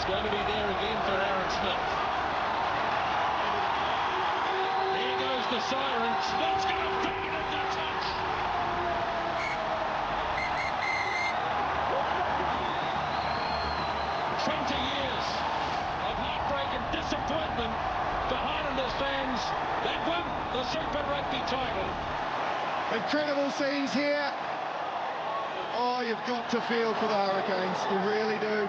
It's going to be there again for Aaron Smith. Here goes the siren. Smith's going to bang it into touch. 20 years of heartbreak and disappointment for Highlanders fans that won the Super Rugby title. Incredible scenes here. Oh, you've got to feel for the Hurricanes, you really do.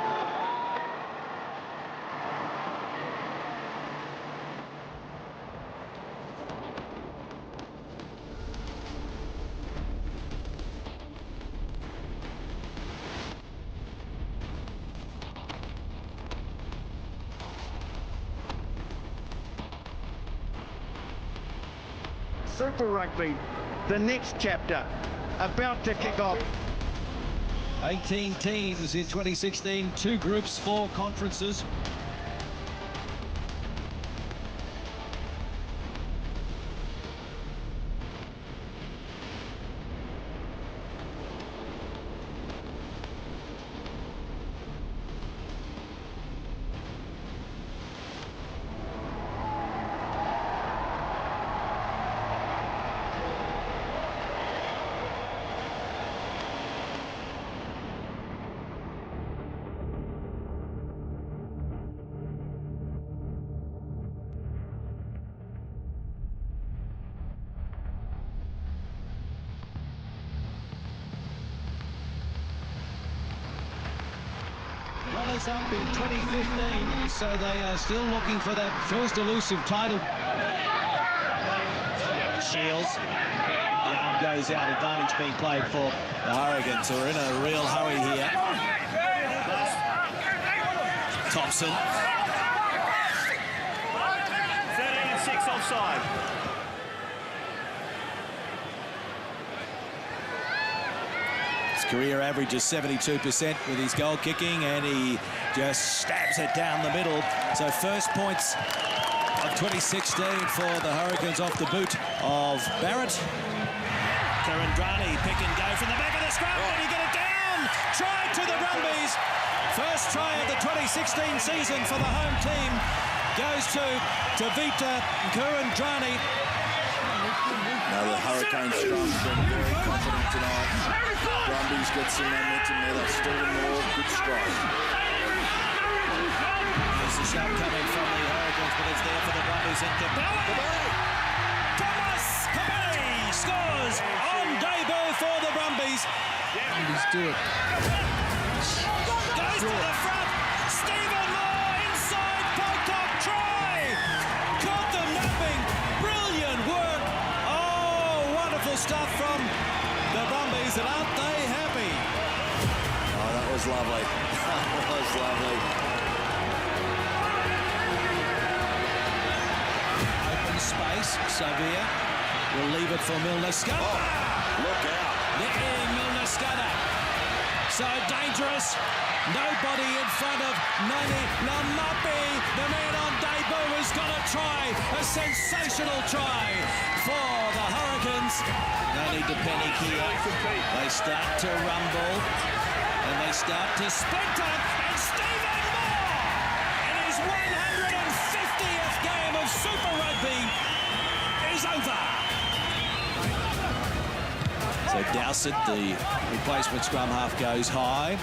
Super Rugby, the next chapter, about to kick off. 18 teams in 2016, 2 groups, 4 conferences. Runners up in 2015, so they are still looking for that first elusive title. Shields, the arm goes out, advantage being played for the Hurricanes, who are in a real hurry here. Thompson. 13 and 6 offside. Career average is 72% with his goal kicking, and he just stabs it down the middle. So first points of 2016 for the Hurricanes off the boot of Barrett. Karandrani, pick and go from the back of the scrum. Did he get it down? Try to the Brumbies. First try of the 2016 season for the home team goes to Vita Karandrani. Now the Hurricanes scrum's been very confident tonight. Brumbies get some momentum there. They're still in more good stride. There's a shot coming from the Hurricanes, but it's there for the Brumbies and Kabali. Thomas Kabali scores on debut for the Brumbies. Brumbies do it. Goes to the front. Stephen Moore inside Pocock try. Caught them napping. Brilliant work. Oh, wonderful stuff from the Brumbies, and aren't they happy? Oh, that was lovely. That was lovely. Open space. Savia will leave it for Milner-Skudder. Oh, look out. Milner-Skudder. So dangerous. Nobody in front of Nani Lamapi. The man on debut has got a try. A sensational try for the Hurricanes. No need to panic here. They start to rumble and they start to splinter. And Stephen Moore in his 150th game of Super Rugby is over. So Dowsett, the replacement scrum half, goes high.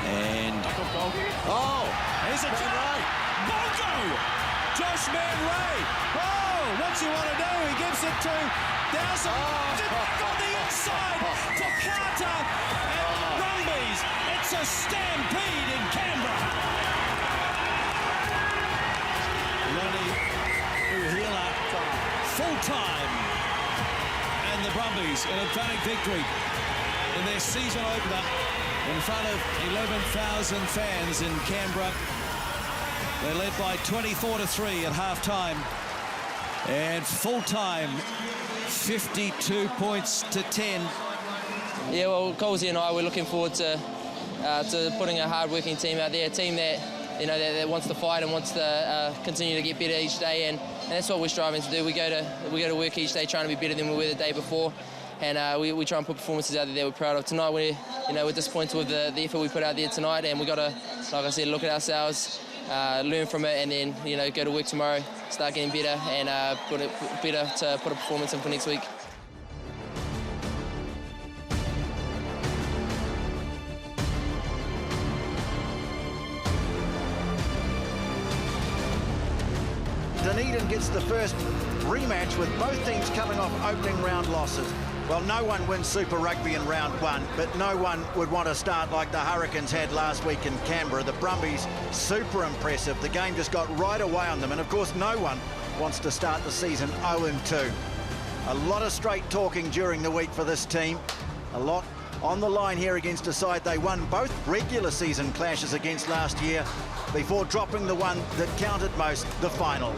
And here's a try. Bongo! Josh Man-Ray. Oh, what's he want to do? He gives it to Dowsett. On the inside for Carter and Brumbies. It's a stampede in Canberra. Ronnie Uhila, full-time. And the Brumbies, an emphatic victory in their season opener in front of 11,000 fans in Canberra. They led by 24-3 at half-time. And full-time, 52 points to 10. Yeah, well, Colsey and I, we're looking forward to putting a hard-working team out there, a team that, you know, that wants to fight and wants to continue to get better each day, and that's what we're striving to do. We go to work each day trying to be better than we were the day before, and we try and put performances out there that we're proud of. Tonight we're disappointed with the effort we put out there tonight, and we got to, like I said, look at ourselves, learn from it, and then go to work tomorrow, start getting better, and put a performance in for next week. Dunedin gets the first rematch with both teams coming off opening round losses. Well, no one wins Super Rugby in round one, but no one would want to start like the Hurricanes had last week in Canberra. The Brumbies, super impressive. The game just got right away on them, and of course no one wants to start the season 0-2. A lot of straight talking during the week for this team. A lot on the line here against a side they won both regular season clashes against last year before dropping the one that counted most, the final.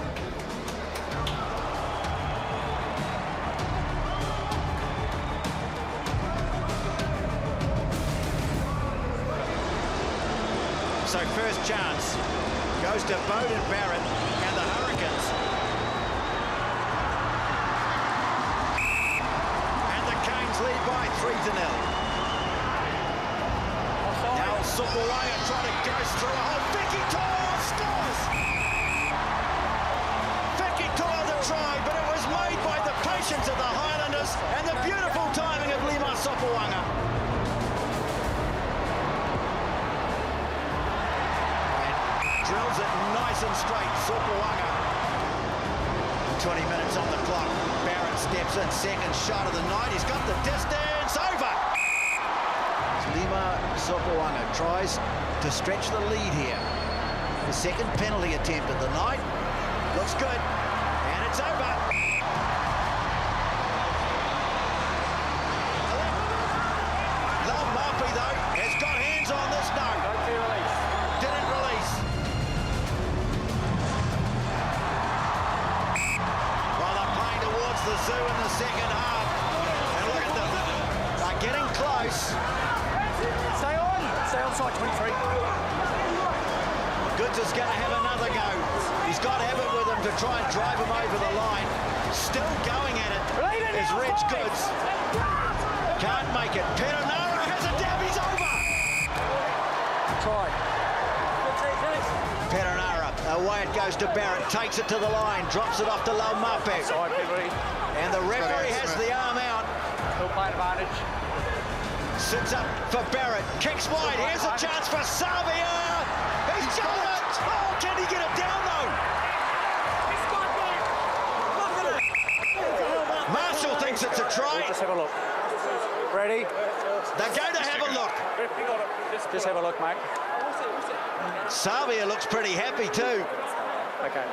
So first chance goes to Beauden Barrett and the Hurricanes. And the Canes lead by 3-0. Now Sopoaga trying to ghost through a hole. Vicky Toa scores! Vicky Toa the try, but it was made by the patience of the Highlanders and the beautiful timing of Lima Sopoaga. Drills it nice and straight, Sopoaga. 20 minutes on the clock. Barrett steps in, second shot of the night. He's got the distance, over. Lima Sopoaga tries to stretch the lead here. The second penalty attempt of the night. Looks good, and it's over. Love Murphy, though, has got hands on this note. Didn't release. Well, they're playing towards the zoo in the second half. And look at them. They're getting close. Stay on side 23. Goods is going to have another go. He's got Abbott with him to try and drive him over the line. Still going at it is Reg Goods. Can't make it. Perenara has a dab. He's over. Try. Perenara, away it goes to Barrett. Takes it to the line. Drops it off to Laumape. And the referee has the arm out. Still play advantage. Sits up for Barrett. Kicks wide. Here's a chance for Savia. He's got it. Oh, can he get it down though? Marshall thinks it's a try. Just have a look. Ready? They're going to have a look. Just have a look, mate. Savia looks pretty happy too. Okay.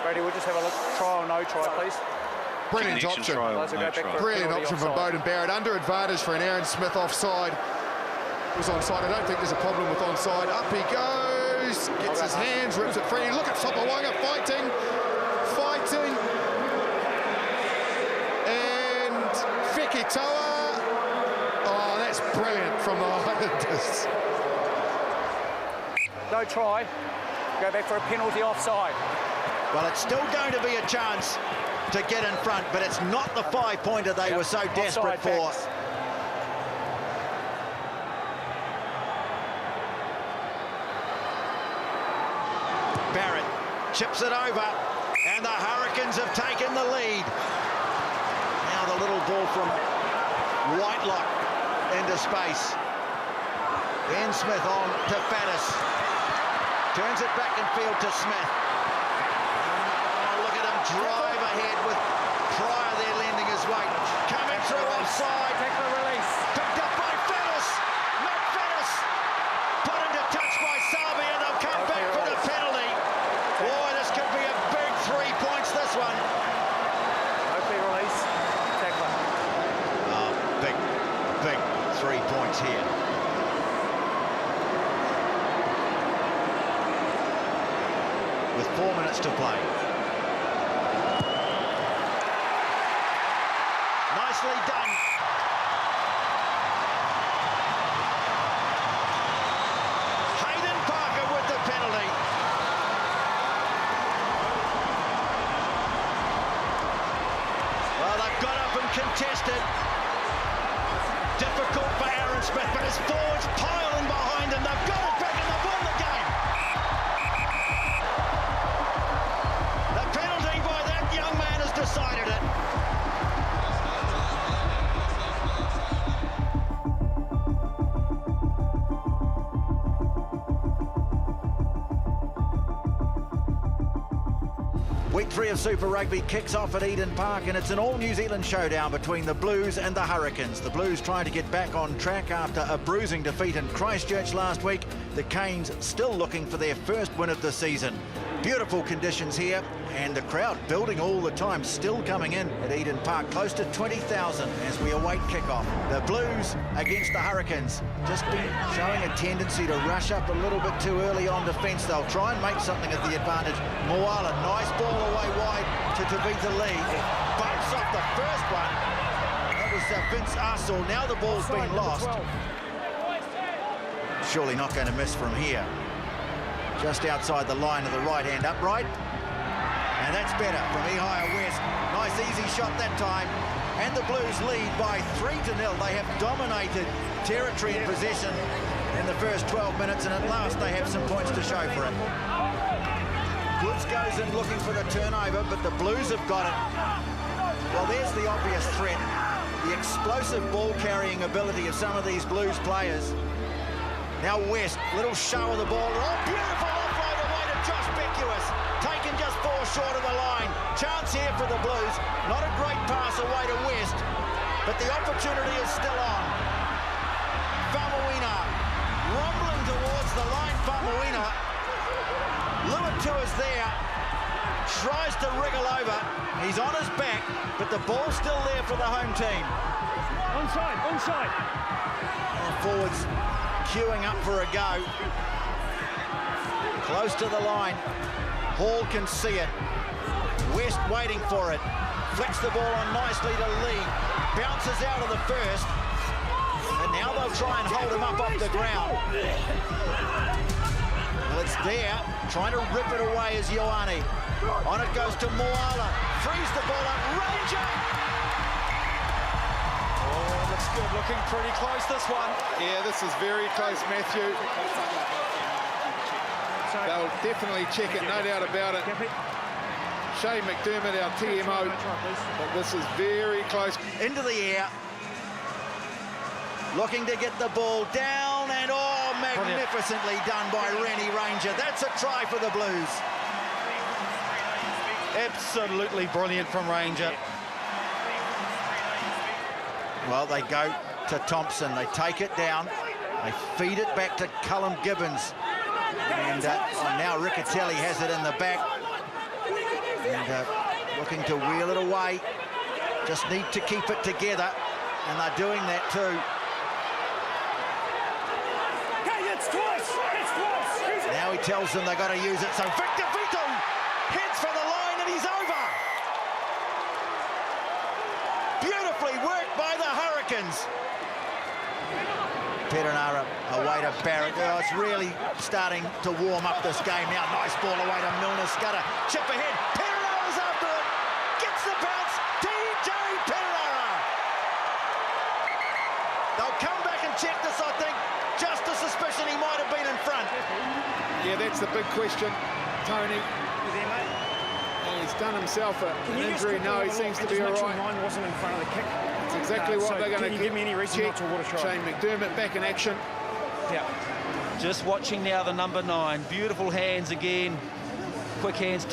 Ready, we'll just have a look. Try or no try, please. Brilliant option. Brilliant option from Beauden Barrett. Under advantage for an Aaron Smith offside. Was onside. I don't think there's a problem with onside. Up he goes. Gets his hands, rips it free. Look at Sopoaga fighting. And Vicky Toa. Oh, that's brilliant from the Highlanders. No try. Go back for a penalty offside. Well, it's still going to be a chance to get in front, but it's not the 5-pointer they were so desperate for. Barrett chips it over, and the Hurricanes have taken the lead. Now the little ball from Whitelock into space. Ian Smith on to Faddis. Turns it back in field to Smith. Oh, look at him drive ahead with Pryor there lending his weight. Coming through offside. Take the release. Picked up by Faddis. Matt Faddis. Put into touch by Savia. They'll come back for the penalty. Boy, this could be a big 3 points, this one. Hopefully release. Tackler. Oh, big 3 points here. With 4 minutes to play. Nicely done. Hayden Parker with the penalty. Well, they've got up and contested. His forwards pile in behind him. They've got it back and they've won the game. The penalty by that young man has decided it. Week 3 of Super Rugby kicks off at Eden Park, and it's an all-New Zealand showdown between the Blues and the Hurricanes. The Blues trying to get back on track after a bruising defeat in Christchurch last week. The Canes still looking for their first win of the season. Beautiful conditions here, and the crowd building all the time, still coming in at Eden Park, close to 20,000 as we await kickoff. The Blues against the Hurricanes, just been showing a tendency to rush up a little bit too early on defence. They'll try and make something of the advantage. Moala, nice ball away wide to Tavita Lee. Bumps off the first one. That was Vince Arcel. Now the ball's been lost. Surely not going to miss from here. Just outside the line of the right-hand upright. And that's better from Ihia West. Nice easy shot that time. And the Blues lead by 3-0. They have dominated territory and possession in the first 12 minutes, and at last they have some points to show for it. Woods goes in looking for the turnover, but the Blues have got it. Well, there's the obvious threat. The explosive ball-carrying ability of some of these Blues players. Now West, little show of the ball. Oh, beautiful offload away to Josh Beckwith. Taken just 4 short of the line. Chance here for the Blues. Not a great pass away to West, but the opportunity is still on. Famuina rumbling towards the line. Famuina. Luatua's there. Tries to wriggle over. He's on his back, but the ball's still there for the home team. Onside, onside. And the forwards queuing up for a go. Close to the line. Hall can see it. West waiting for it. Flicks the ball on nicely to Lee. Bounces out of the first. And now they'll try and hold him up off the ground. Well, it's there. Trying to rip it away is Ioane. On it goes to Moala. Frees the ball up. Ranger! Oh, looks good. Looking pretty close, this one. Yeah, this is very close, Matthew. They'll definitely check it, no doubt about it. Shane McDermott, our TMO, but this is very close. Into the air. Looking to get the ball down, and oh, magnificently done by Rennie Ranger. That's a try for the Blues. Absolutely brilliant from Ranger. Well, they go to Thompson. They take it down. They feed it back to Cullum Gibbons. And now Riccatelli has it in the back. And looking to wheel it away. Just need to keep it together. And they're doing that too. Now he tells them they've got to use it. So Victor Vito heads for the line and he's over. Beautifully worked by the Hurricanes. Perenara away to Barrett. Oh, it's really starting to warm up this game now. Nice ball away to Milner. Scudder. Chip ahead. Perenara's after it. Gets the bounce. TJ Perenara. They'll come back and check this, I think. Just a suspicion he might have been in front. Yeah, that's the big question, Tony. He's done himself an injury. No, he seems to be all right. Mine wasn't in front of the kick. That's exactly what they're going to give me any reason not to want to try. Shane McDermott back in action. Yeah. Just watching now the number 9. Beautiful hands again. Quick hands,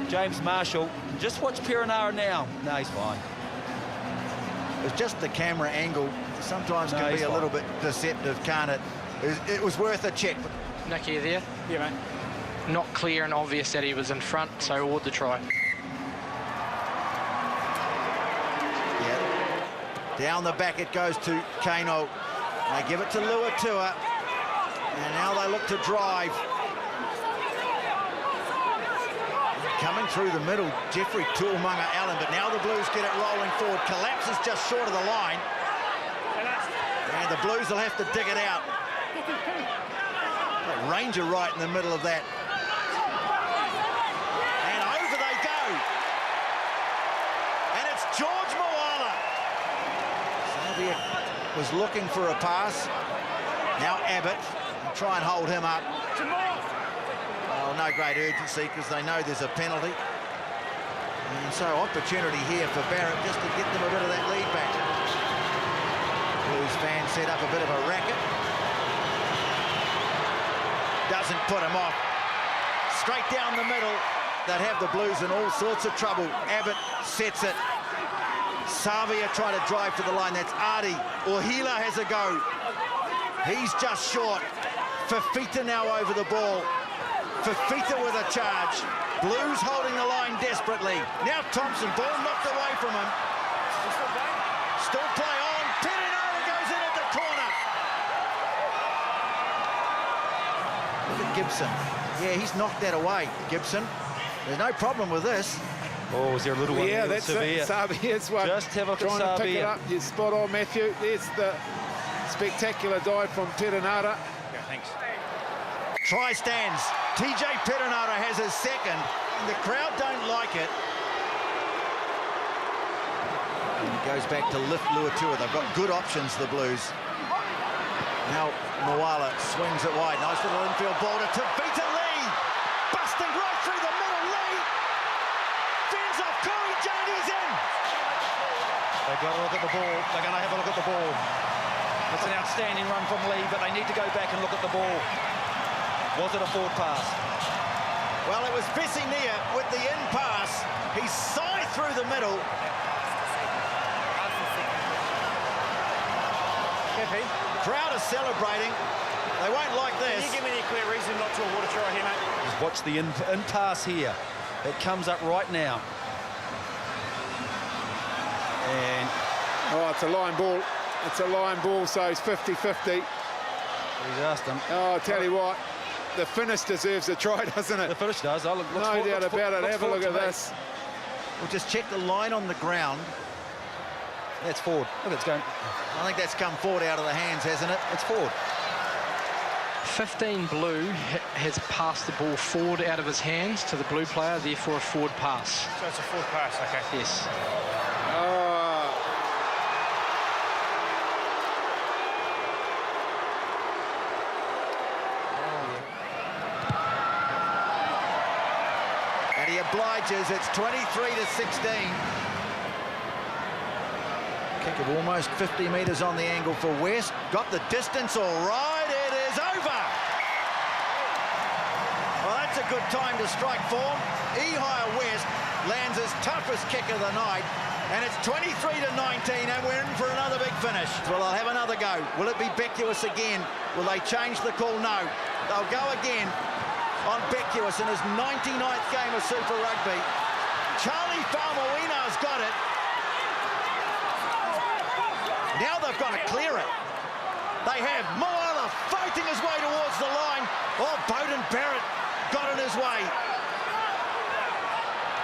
James Marshall. Just watch Perenara now. No, he's fine. It's just the camera angle. Sometimes can be a little bit deceptive, can't it? It was worth a check. Nick, are you there? Yeah, mate. Not clear and obvious that he was in front, so award the try. Yeah. Down the back it goes to Kano. They give it to Luatua. And now they look to drive. Coming through the middle, Jeffrey Tuamunga Allen, but now the Blues get it rolling forward. Collapses just short of the line. And the Blues will have to dig it out. Ranger right in the middle of that. And over they go. And it's George Moala. So there'll be a was looking for a pass. Now Abbott, try and hold him up. Oh, no great urgency because they know there's a penalty. And so opportunity here for Barrett just to get them a bit of that lead back. Blues fans set up a bit of a racket. Doesn't put him off. Straight down the middle. That have the Blues in all sorts of trouble. Abbott sets it. Savia trying to drive to the line. That's Artie. Ohila has a go. He's just short. Fafita now over the ball. Fafita with a charge. Blues holding the line desperately. Now Thompson, ball knocked away from him. Still play on. Perenara goes in at the corner. Look at Gibson. Yeah, he's knocked that away, Gibson. There's no problem with this. Oh, is there a little one? Yeah, that's it. Savia's one. Just have a look at Trying to pick it Savia. up. You're spot on, Matthew. There's the spectacular dive from Perenara. Yeah, thanks. Try stands. TJ Perenara has his second. The crowd don't like it. And he goes back to lift Luatua. They've got good options, the Blues. Now Moala swings it wide. Nice little infield ball to Tavita Lee. Busting right through the middle. Lee fends off Corey Jones in. They've got to look at the ball. They're going to have a look at the ball. It's an outstanding run from Lee, but they need to go back and look at the ball. Was it a forward pass? Well, it was Bessinia with the in pass. He sighed through the middle. Crowd is celebrating. They won't like this. Can you give me any clear reason not to award a try here, mate? Just watch the in pass here. It comes up right now. And Oh, it's a line ball. It's a line ball, so it's 50-50. he's asked him. Oh, I'll tell you what, the finish deserves a try, doesn't it? The finish does. Oh, look, No doubt about it. Have a look at this. We'll just check the line on the ground. That's forward. Look, it's going. I think that's come forward out of the hands, hasn't it? It's forward. 15 Blue has passed the ball forward out of his hands to the Blue player, therefore a forward pass. So it's a forward pass, okay. Yes. Oh. And he obliges. It's 23-16. Kick of almost 50 metres on the angle for West. Got the distance all right. It is over. Well, that's a good time to strike form. Ehire West lands his toughest kick of the night. And it's 23-19, and we're in for another big finish. Well, they'll have another go. Will it be Beckwith again? Will they change the call? No. They'll go again on Beckwith in his 99th game of Super Rugby. Charlie Faumuina's got it. Now they've got to clear it. They have Moala fighting his way towards the line. Oh, Bowden Barrett got in his way.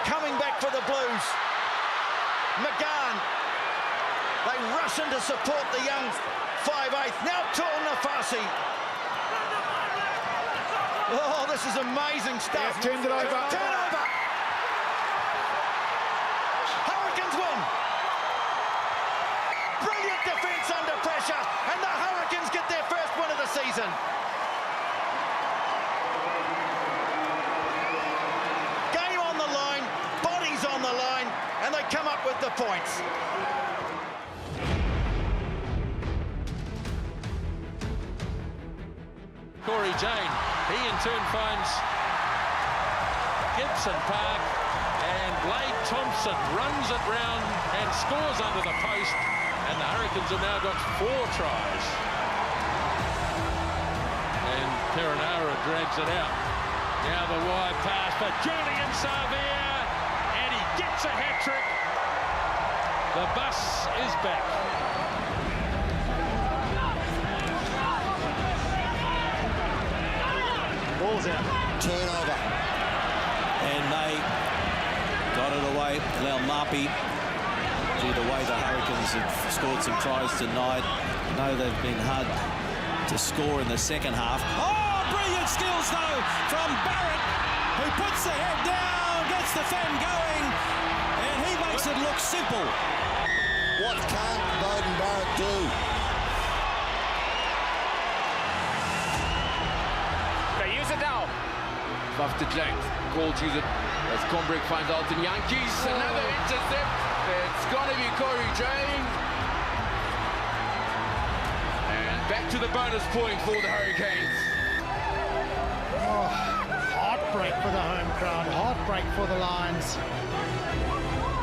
Coming back for the Blues. McGahn. They rush in to support the young 5'8". Now Tul Nafasi. Oh, this is amazing stuff. Yeah, turned it over. Turnover. Hurricanes win. Brilliant defence under pressure, and the Hurricanes get their first win of the season. Game on the line, bodies on the line, and they come up with the points. Corey Jane, he in turn finds Gibson Park, and Blade Thompson runs it round and scores under the post, and the Hurricanes have now got 4 tries. And Perenara drags it out. Now the wide pass for Julian Savia, and he gets a hat-trick. The bus is back. Ball's out. Turnover. And they got it away. Now Mapi, due to the way the Hurricanes have scored some tries tonight. I know they've been hard to score in the second half. Oh, brilliant skills though from Barrett, who puts the head down, gets the fan going, and he makes it look simple. What can't Bowden Barrett do? After James, call to the as Combrick finds out in Yankees. Another intercept. It's going to be Corey James. And back to the bonus point for the Hurricanes. Oh, heartbreak for the home crowd, heartbreak for the Lions.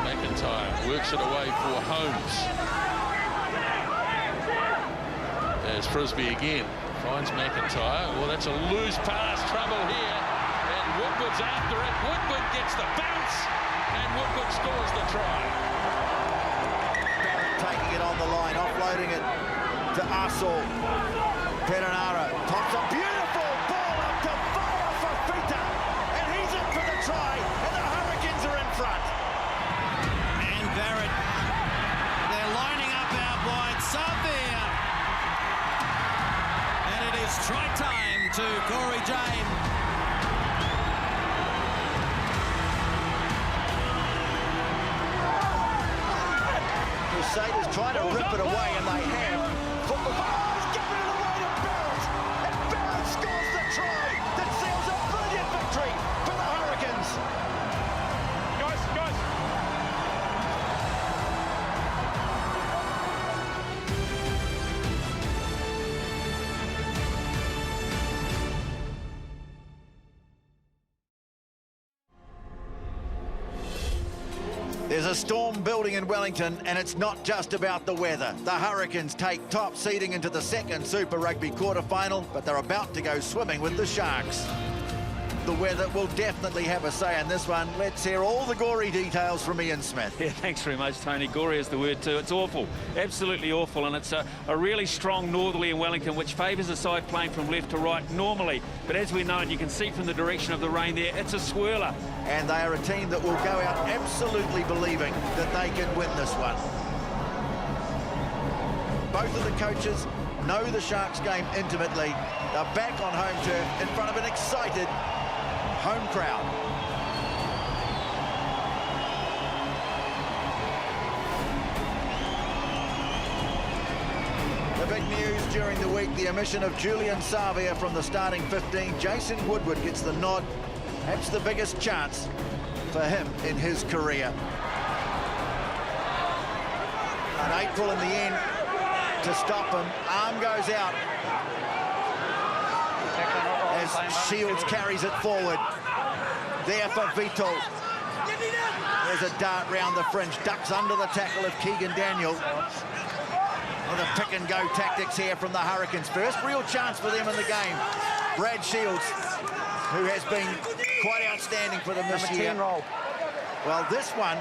McIntyre works it away for Holmes. There's Frisbee again. Finds McIntyre. Well, that's a loose pass. Trouble here. And Woodward's after it. Woodward gets the bounce. And Woodward scores the try. Barrett taking it on the line, offloading it to Arsaw. Perenara pops a beautiful ball up to Fire for Fita. And he's in for the try. And the Hurricanes are in front. And Barrett, they're lining up out wide. Savia. And it is try time to Corey James. Crusaders trying to rip it away, and they have. He's giving it away to Barrett. And Barrett scores the try that seals a brilliant victory for the Hurricanes. Guys. There's a storm building in Wellington, and it's not just about the weather. The Hurricanes take top seeding into the second Super Rugby quarterfinal, but they're about to go swimming with the Sharks. The weather will definitely have a say in this one. Let's hear all the gory details from Ian Smith. Yeah, thanks very much, Tony. Gory is the word too. It's awful, absolutely awful, and it's a really strong northerly in Wellington, which favours the side playing from left to right normally. But as we know, and you can see from the direction of the rain there, it's a swirler. And they are a team that will go out absolutely believing that they can win this one. Both of the coaches know the Sharks game intimately. They're back on home turf in front of an excited home crowd. The big news during the week, the omission of Julian Savia from the starting 15. Jason Woodward gets the nod. Perhaps the biggest chance for him in his career. And April in the end to stop him. Arm goes out as Shields carries it forward. There for Vital. There's a dart round the fringe. Ducks under the tackle of Keegan Daniel. Well, the pick and go tactics here from the Hurricanes. First real chance for them in the game. Brad Shields, who has been quite outstanding for them this year. Well, this one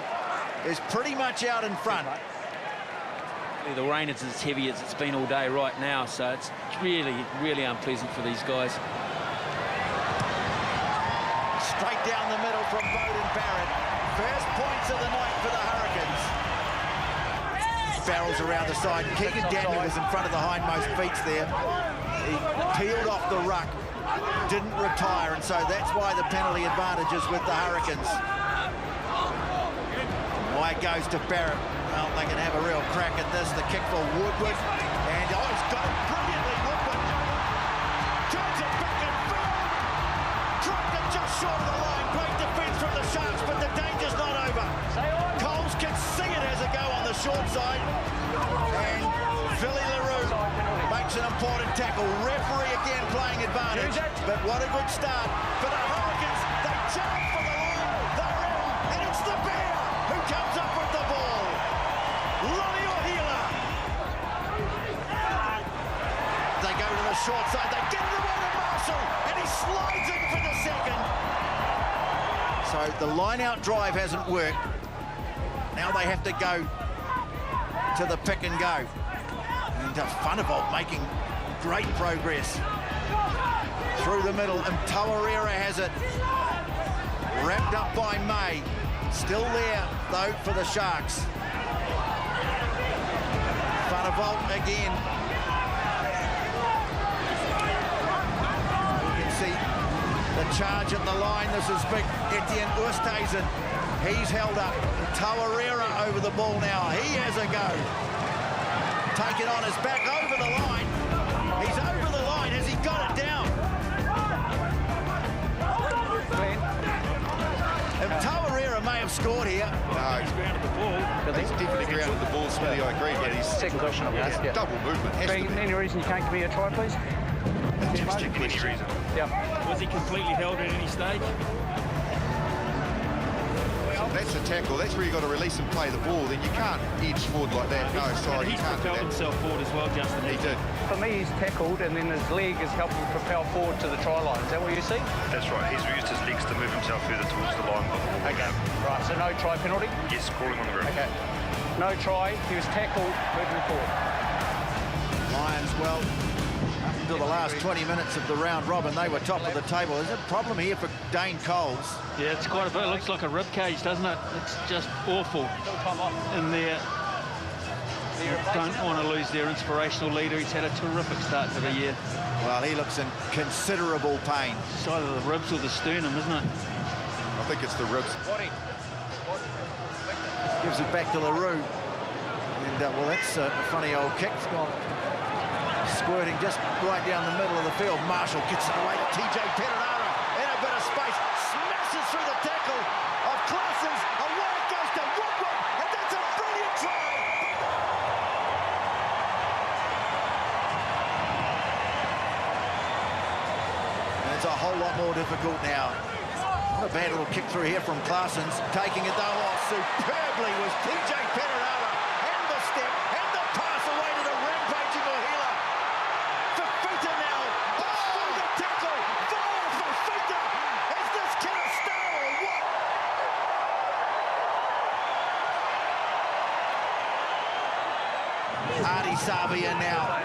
is pretty much out in front. The rain is as heavy as it's been all day right now, so it's really, really unpleasant for these guys. Straight down the middle from Beauden Barrett. First points of the night for the Hurricanes. Barrels around the side. Keegan Daniel is in front of the hindmost feet there. He peeled off the ruck, didn't retire, and so that's why the penalty advantage is with the Hurricanes. Why it goes to Barrett. Well, they can have a real crack at this. The kick for Woodward. And, oh, he's got it brilliantly. Woodward turns it back and forward. Dropped it just short of the line. Great defence from the Sharks, but the danger's not over. Coles can see it as a go on the short side. And Philly LaRue makes an important tackle. Referee again playing advantage. But what a good start for the Hurricanes. They charge for the line. They're in. And it's the Bear who comes up with the ball. Lonnie O'Healer. They go to the short side. They get it away to Marshall. And he slides in for the second. So the line-out drive hasn't worked. Now they have to go to the pick and go. And Funderbolt making great progress through the middle. And Tawarera has it. Wrapped up by May. Still there, though, for the Sharks. Funderbolt again. You can see the charge at the line. This is big Etienne Oosthuizen. He's held up. Tawarera over the ball now. He has a go. Taken on his back over the line. He's over the line. Has he got it down? scored here. No, He's grounded the ball. He's definitely grounded the ball, Smithy, I agree. But he's Second question I'm asked. double movement. Has to be. Any reason you can't give me a try, please? Fantastic question. Yeah. Was he completely held at any stage? That's a tackle. That's where you've got to release and play the ball. Then you can't edge forward like that. No, sorry, He's you can't do propelled that. himself forward as well, Justin. He did. For me, he's tackled and then his leg is helping propel forward to the try line. Is that what you see? That's right. He's used his legs to move himself further towards the line. Okay. Right, so no try penalty? Yes, crawling on the ground. Okay. No try. He was tackled, moving forward. Lions, well, up until the last 20 minutes of the round robin, they were top of the table. There's a problem here for Dane Coles. Yeah, it's quite a bit. It looks like a rib cage, doesn't it? It's just awful in there. Don't want to lose their inspirational leader. He's had a terrific start to the year. Well, he looks in considerable pain. It's either the ribs or the sternum, isn't it? I think it's the ribs. Gives it back to LaRue. And, well, that's a funny old kick. It's gone squirting just right down the middle of the field. Marshall gets it away to TJ Perenara in a bit of space. Smashes through the tackle of Claessens. Away it goes to Woodward. And that's a brilliant try. And it's a whole lot more difficult now. What a bad little kick through here from Claessens. Taking it though off superbly was TJ Perenara. And the step and the pass away to the rampaging Ohila. Fafita now. Oh, the tackle. Vile Fafita. Is this kid a star or what? Artie Savia now.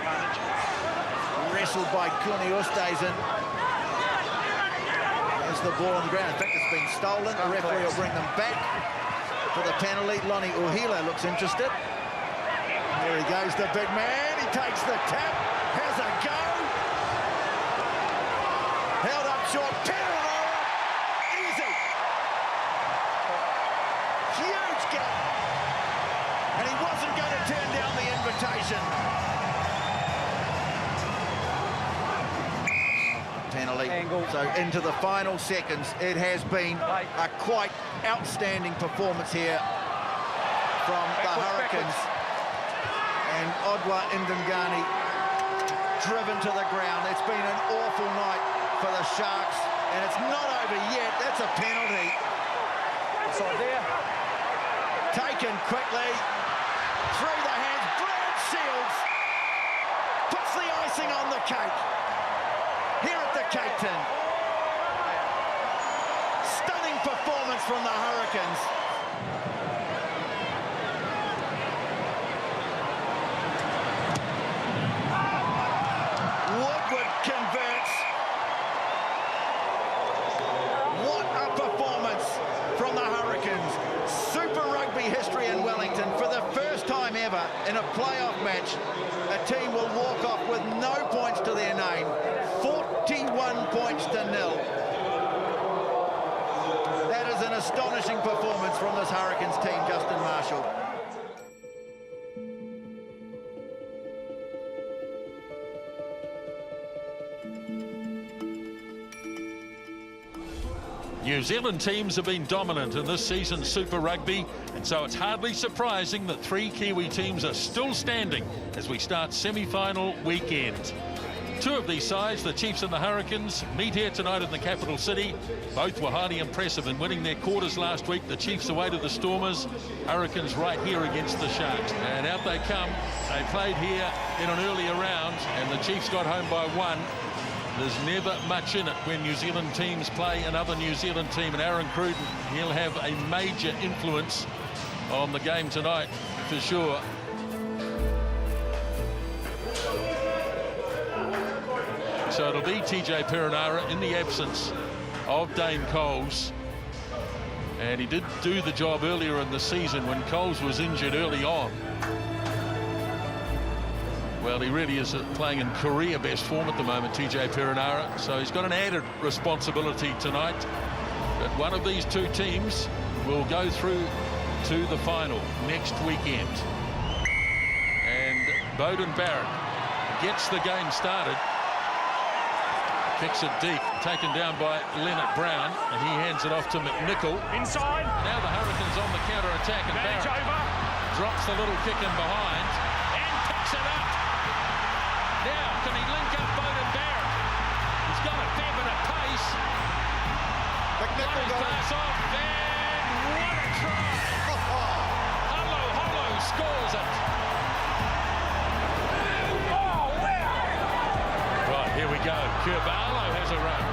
Wrestled by Kuni Oosthuizen. There's the ball on the ground. In fact, it's been stolen. The referee will bring them back for the penalty. Lonnie Ohila looks interested. There he goes, the big man. He takes the tap. Has a go. Held up short. Perenara. Easy. Huge gap. And he wasn't going to turn down the invitation. Penalty. So into the final seconds, it has been a quite outstanding performance here from the Hurricanes. And Odwa Indungani driven to the ground. It's been an awful night for the Sharks, and it's not over yet. That's a penalty. Inside there. Taken quickly. Through the hands. Brad Shields puts the icing on the cake. Here at the Cape Town. Stunning performance from the Hurricanes. Woodward converts. What a performance from the Hurricanes. Super Rugby history in Wellington. For the first time ever in a playoff match, a team will walk off with no points to their name. 41 points to 0. That is an astonishing performance from this Hurricanes team, Justin Marshall. New Zealand teams have been dominant in this season's Super Rugby, and so it's hardly surprising that 3 Kiwi teams are still standing as we start semi-final weekend. 2 of these sides, the Chiefs and the Hurricanes, meet here tonight in the capital city. Both were highly impressive in winning their quarters last week. The Chiefs away to the Stormers, Hurricanes right here against the Sharks. And out they come. They played here in an earlier round, and the Chiefs got home by 1. There's never much in it when New Zealand teams play another New Zealand team, and Aaron Cruden, he'll have a major influence on the game tonight for sure. So it'll be TJ Perenara in the absence of Dane Coles. And he did do the job earlier in the season when Coles was injured early on. Well, he really is playing in career best form at the moment, TJ Perenara. So he's got an added responsibility tonight. But one of these 2 teams will go through to the final next weekend. And Beauden Barrett gets the game started. Kicks it deep, taken down by Leonard Brown, and he hands it off to McNichol. Inside. Now the Hurricanes on the counter-attack, and Barrett drops the little kick in behind and picks it up. Now, can he link up Beauden Barrett? He's got a fair bit of pace. McNichol got pass off, and what a try! Holo scores it. Right, here we go. Curvalo has a run.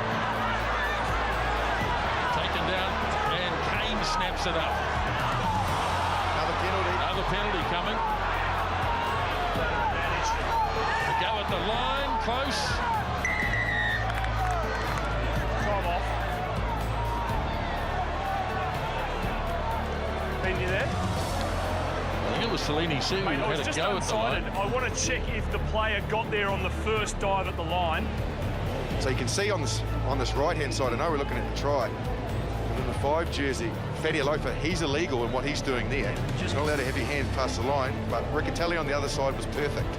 Taken down, and Kane snaps it up. Another penalty. Another penalty coming. To go at the line, close. Time off. Been you there? I think it was Salini Sue who had a go at the line. I want to check if the player got there on the first dive at the line. So you can see on this right-hand side, I know we're looking at the try, but in the 5 jersey, Fadialofa, he's illegal in what he's doing there. He's not allowed to have your hand past the line, but Riccatelli on the other side was perfect.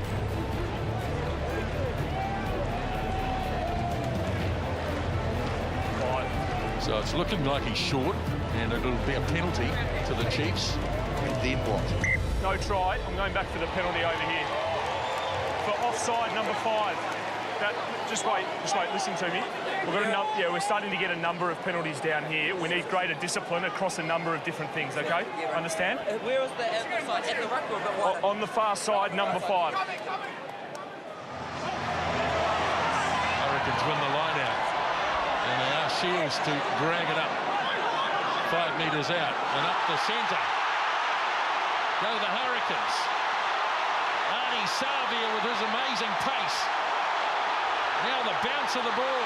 So it's looking like he's short, and it'll be a penalty to the Chiefs. And then what? No try. I'm going back for the penalty over here. For offside number 5. Just wait, listen to me. We're starting to get a number of penalties down here. We need greater discipline across a number of different things, okay? Understand? Where was the side? At the ruck or a bit wider? On the far side, number 5. Hurricanes win the line out. And they ask Shields to drag it up 5 metres out and up the centre. Go the Hurricanes. Arnie Savia with his amazing pace. Now the bounce of the ball.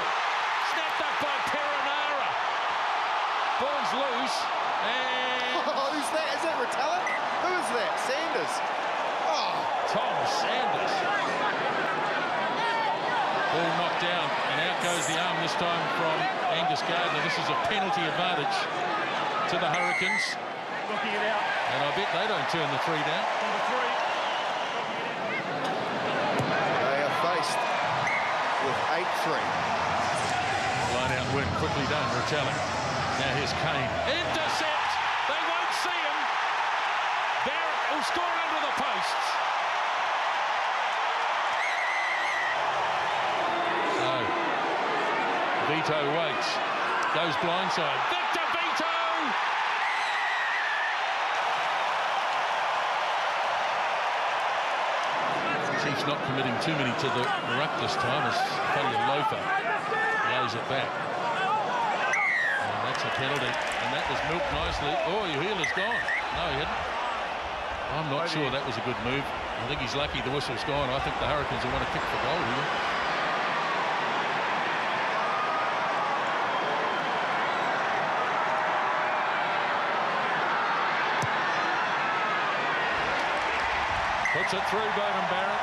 Snapped up by Perenara. Ball's loose. And... who's that? Is that Rotella? Who is that? Sanders. Oh. Tom Sanders. Ball knocked down, and out goes the arm this time from Angus Gardner. This is a penalty advantage to the Hurricanes. Looking it out. And I bet they don't turn the 3 down. Number 3. They are faced with 8-3. Line out win, quickly done, Rotella. Now here's Kane. Intercept! They won't see him. Barrett will score under the posts. Vito waits, goes blindside. Victor Vito! Chiefs not committing too many to the ruck this time as Fadialofa lays it back. And that's a penalty, and that was milked nicely. Oh, your heel is gone. No, he hadn't. I'm not sure that was a good move. I think he's lucky the whistle's gone. I think the Hurricanes will want to kick the goal here. Puts it through Beauden Barrett.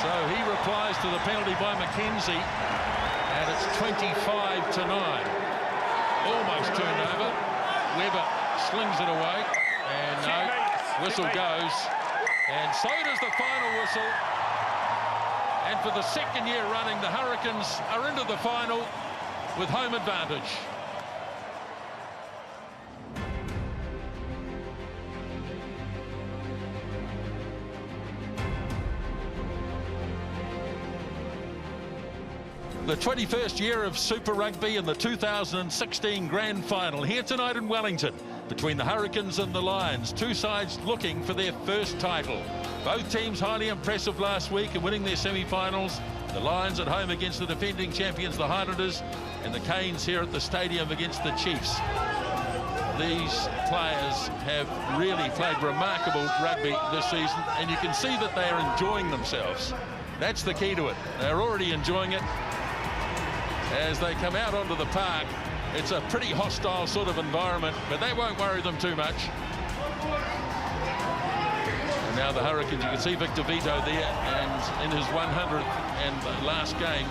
So he replies to the penalty by McKenzie. And it's 25-9. Almost turned over. Webber slings it away. And no, whistle goes. And so does the final whistle. And for the second year running, the Hurricanes are into the final with home advantage. The 21st year of Super Rugby and the 2016 Grand Final here tonight in Wellington between the Hurricanes and the Lions. Two sides looking for their first title. Both teams highly impressive last week in winning their semi-finals. The Lions at home against the defending champions, the Highlanders, and the Canes here at the stadium against the Chiefs. These players have really played remarkable rugby this season, and you can see that they are enjoying themselves. That's the key to it. They're already enjoying it. As they come out onto the park, it's a pretty hostile sort of environment, but that won't worry them too much. And now the Hurricanes, you can see Victor Vito there, and in his 100th and last game.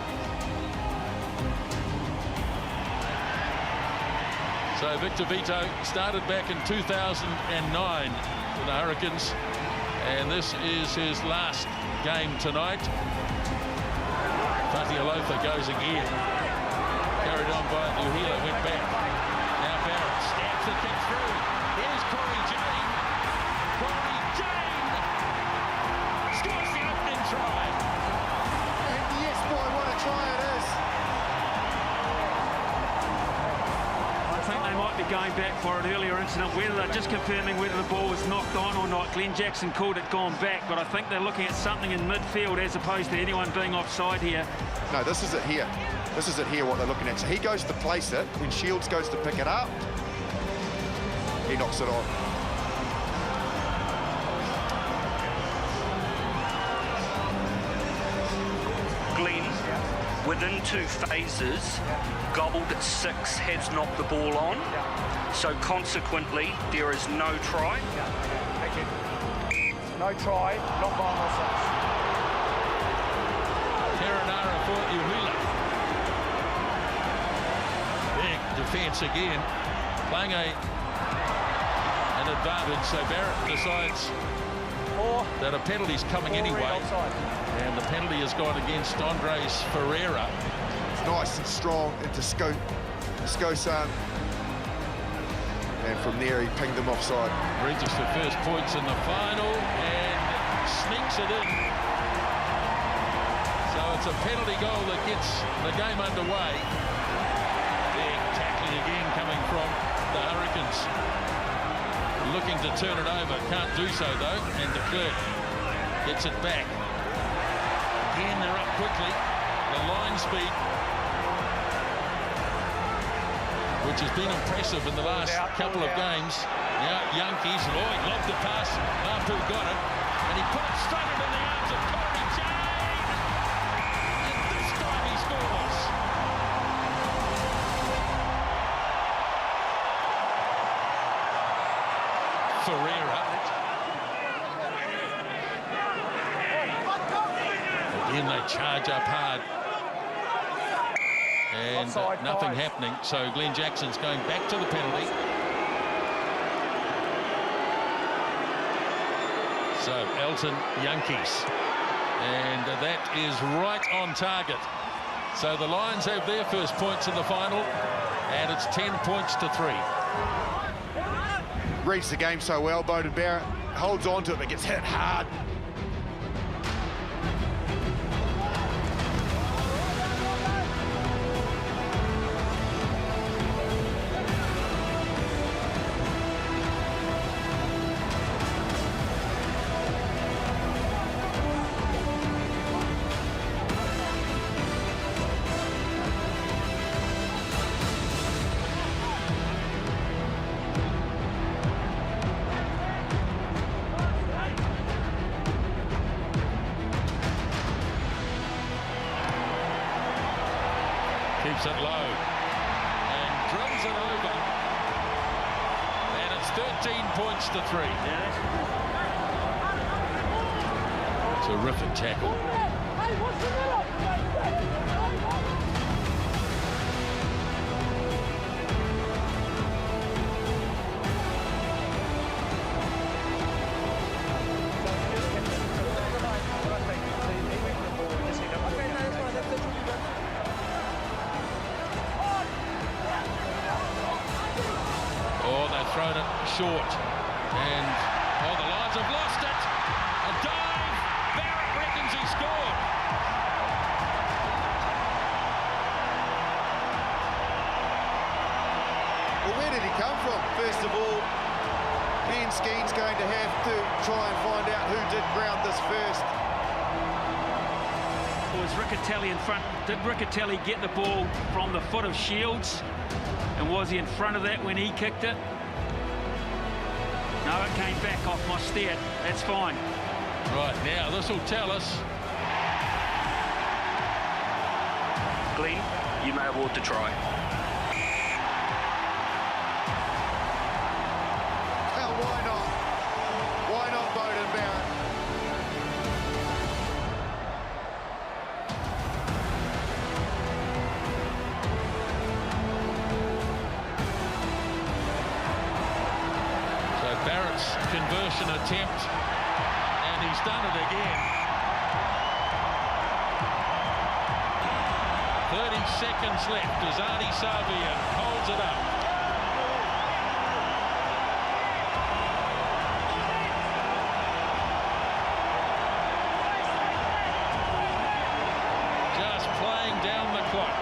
So Victor Vito started back in 2009 for the Hurricanes, and this is his last game tonight. Fuzzy-Alofa goes again. Carried on by Uhila, went back. Now Barrett stabs the kick through. Here's Corey Jane. Corey Jane scores the opening try. And yes, boy, what a try it is. I think they might be going back for an earlier incident, whether they're just confirming whether the ball was knocked on or not. Glenn Jackson called it gone back, but I think they're looking at something in midfield as opposed to anyone being offside here. No, this is it here. This is it here, what they're looking at. So he goes to place it, when Shields goes to pick it up, he knocks it on. Glenn, within 2 phases, gobbled at 6 has knocked the ball on. So consequently, there is no try. Thank you. No try, not by ourselves. Taranara for Uhila. Big defence again. Playing an advantage, so Barrett decides that a penalty's coming anyway. And the penalty has gone against Andres Ferreira. It's nice and strong into Skosan. And from there, he pinged them offside. Registered first points in the final and sneaks it in. So it's a penalty goal that gets the game underway. Big tackling again coming from the Hurricanes. Looking to turn it over, can't do so though, and de Klerk gets it back. Again, they're up quickly. The line speed, which has been impressive in the last couple of games. Now, Yankees, Lloyd lobbed the pass, Marpu got it, and he put it straight into the arms of Corey Jane. And this time he scores. Ferreira. Again, they charge up hard. And nothing happening, so Glenn Jackson's going back to the penalty. So Elton Yankees, and that is right on target. So the Lions have their first points in the final, and it's 10 points to 3. Reads the game so well, Beauden Barrett holds on to it, but gets hit hard. Keeps it low and drums it over, and it's 13 points to 3. Terrific tackle. Thrown it short, and the Lions have lost it. A dive. Barrett reckons he scored. Well, where did he come from? First of all, Ben Skeen's going to have to try and find out who did ground this first. Was Riccatelli in front? Did Riccatelli get the ball from the foot of Shields? And was he in front of that when he kicked it? No, it came back off my steer. That's fine. Right, now this will tell us. Glenn, you may award the try. Hell, why not? Why not Beauden Barrett? Barrett's conversion attempt, and he's done it again. seconds left as Arnie Savia holds it up. Just playing down the clock.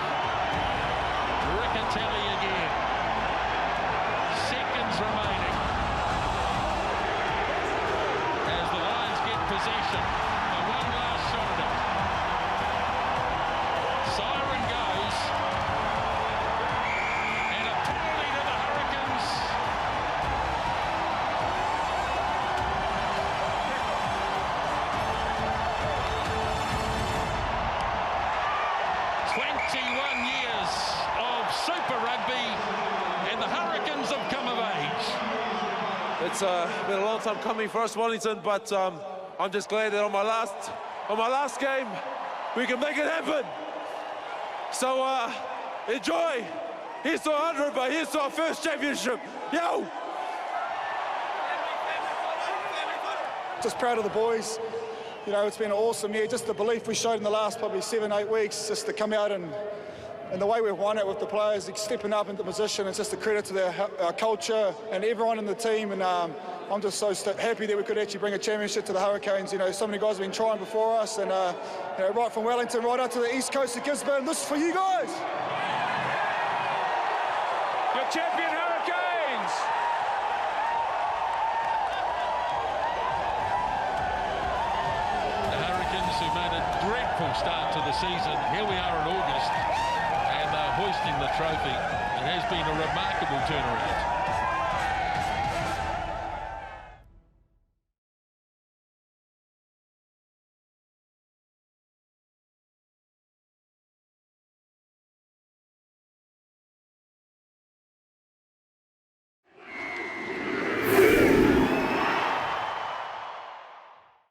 Riccatelli again. Seconds remaining. As the Lions get possession. One last shot at it. Siren goes. And a penalty to the Hurricanes. Years of Super Rugby, and the Hurricanes have come of age. It's been a long time coming for us, Wellington, but I'm just glad that on my last game we can make it happen. So enjoy. Here's to 100, but here's to our first championship. Yo! Just proud of the boys. You know, it's been an awesome year. Just the belief we showed in the last probably 7-8 weeks, just to come out and the way we've won it with the players stepping up into position. It's just a credit to our culture and everyone in the team. And I'm just so happy that we could actually bring a championship to the Hurricanes. You know, so many guys have been trying before us, and you know, right from Wellington right out to the east coast of Gisborne. This is for you guys. Your champion Hurricanes. The Hurricanes, who made a dreadful start to the season. Here we are in August, and they're hoisting the trophy. It has been a remarkable turnaround.